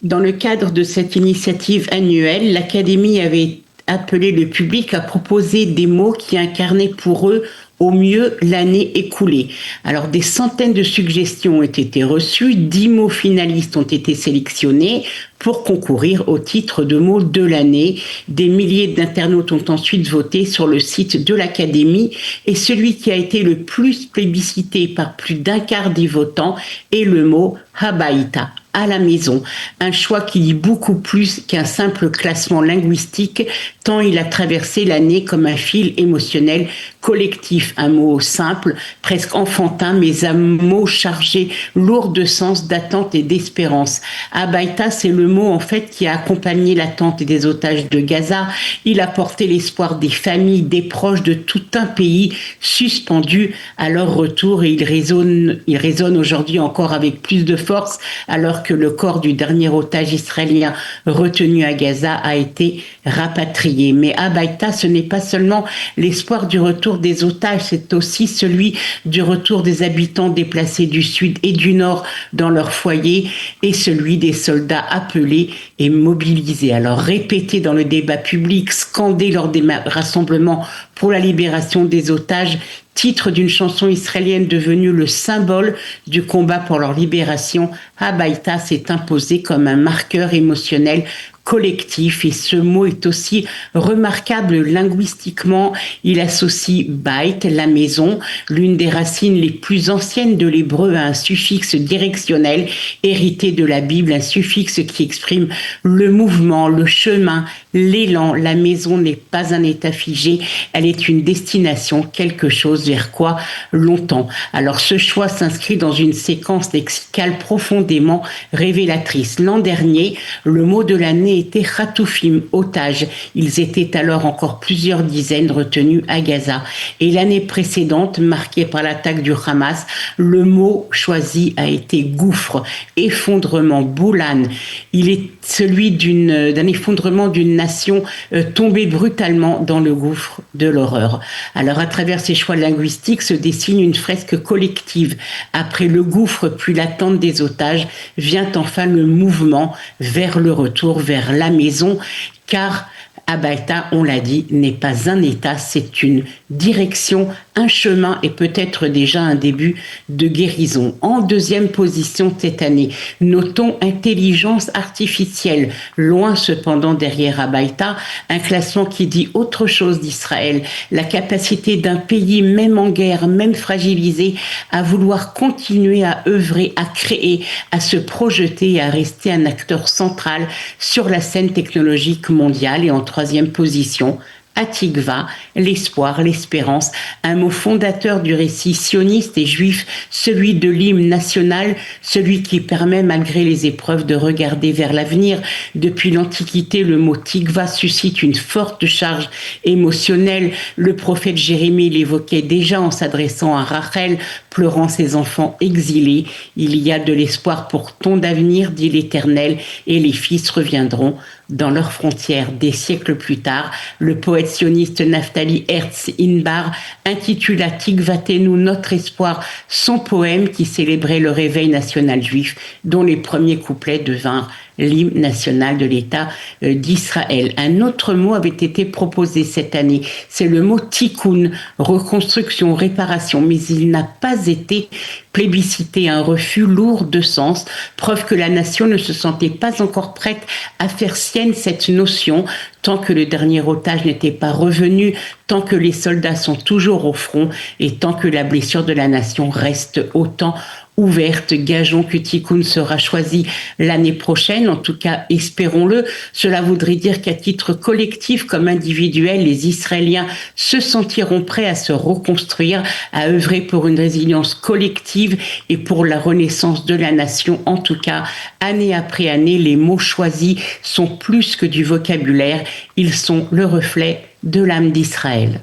Dans le cadre de cette initiative annuelle, l'Académie avait appelé le public à proposer des mots qui incarnaient pour eux au mieux l'année écoulée. Alors des centaines de suggestions ont été reçues, 10 mots finalistes ont été sélectionnés pour concourir au titre de mots de l'année. Des milliers d'internautes ont ensuite voté sur le site de l'Académie et celui qui a été le plus plébiscité par plus d'un quart des votants est le mot Habaïta, à la maison. Un choix qui dit beaucoup plus qu'un simple classement linguistique, tant il a traversé l'année comme un fil émotionnel collectif. Un mot simple, presque enfantin, mais un mot chargé, lourd de sens, d'attente et d'espérance. Habaïta, c'est le mot en fait qui a accompagné l'attente des otages de Gaza. Il a porté l'espoir des familles, des proches de tout un pays suspendus à leur retour, et il résonne aujourd'hui encore avec plus de force alors que le corps du dernier otage israélien retenu à Gaza a été rapatrié. Mais Habaïta, ce n'est pas seulement l'espoir du retour des otages, c'est aussi celui du retour des habitants déplacés du sud et du nord dans leur foyer, et celui des soldats appelés et mobilisés. Alors répété dans le débat public, scandé lors des rassemblements pour la libération des otages, titre d'une chanson israélienne devenue le symbole du combat pour leur libération, Habaïta s'est imposé comme un marqueur émotionnel collectif, et ce mot est aussi remarquable linguistiquement. Il associe bait, la maison, l'une des racines les plus anciennes de l'hébreu, à un suffixe directionnel hérité de la Bible, un suffixe qui exprime le mouvement, le chemin, l'élan. La maison n'est pas un état figé, elle est une destination, quelque chose vers quoi l'on tend. Alors ce choix s'inscrit dans une séquence lexicale profondément révélatrice. L'an dernier, le mot de l'année était Khatoufim, otages. Ils étaient alors encore plusieurs dizaines retenus à Gaza. Et l'année précédente, marquée par l'attaque du Hamas, le mot choisi a été gouffre, effondrement, boulan. Il est celui d'un effondrement d'une nation tombée brutalement dans le gouffre de l'horreur. Alors à travers ces choix linguistiques se dessine une fresque collective. Après le gouffre puis l'attente des otages, vient enfin le mouvement vers le retour, vers la maison, car Habaïta, on l'a dit, n'est pas un état, c'est une direction, un chemin et peut-être déjà un début de guérison. En deuxième position cette année, notons intelligence artificielle, loin cependant derrière Habaïta, un classement qui dit autre chose d'Israël, la capacité d'un pays, même en guerre, même fragilisé, à vouloir continuer à œuvrer, à créer, à se projeter et à rester un acteur central sur la scène technologique mondiale. Et en troisième position, Atikva, l'espoir, l'espérance, un mot fondateur du récit sioniste et juif, celui de l'hymne national, celui qui permet malgré les épreuves de regarder vers l'avenir. Depuis l'Antiquité, le mot Tikva suscite une forte charge émotionnelle. Le prophète Jérémie l'évoquait déjà en s'adressant à Rachel, pleurant ses enfants exilés. Il y a de l'espoir pour ton avenir, dit l'Éternel, et les fils reviendront dans leurs frontières. Des siècles plus tard, le poète sioniste Naftali Herz Inbar intitula Tikvatenu, notre espoir, son poème qui célébrait le réveil national juif, dont les premiers couplets devinrent l'hymne national de l'État d'Israël. Un autre mot avait été proposé cette année, c'est le mot tikkun, reconstruction, réparation, mais il n'a pas été plébiscité, un refus lourd de sens, preuve que la nation ne se sentait pas encore prête à faire sienne cette notion, tant que le dernier otage n'était pas revenu, tant que les soldats sont toujours au front et tant que la blessure de la nation reste autant ouverte. Gageons que Tikkun sera choisi l'année prochaine, en tout cas espérons-le. Cela voudrait dire qu'à titre collectif comme individuel, les Israéliens se sentiront prêts à se reconstruire, à œuvrer pour une résilience collective et pour la renaissance de la nation. En tout cas, année après année, les mots choisis sont plus que du vocabulaire, ils sont le reflet de l'âme d'Israël.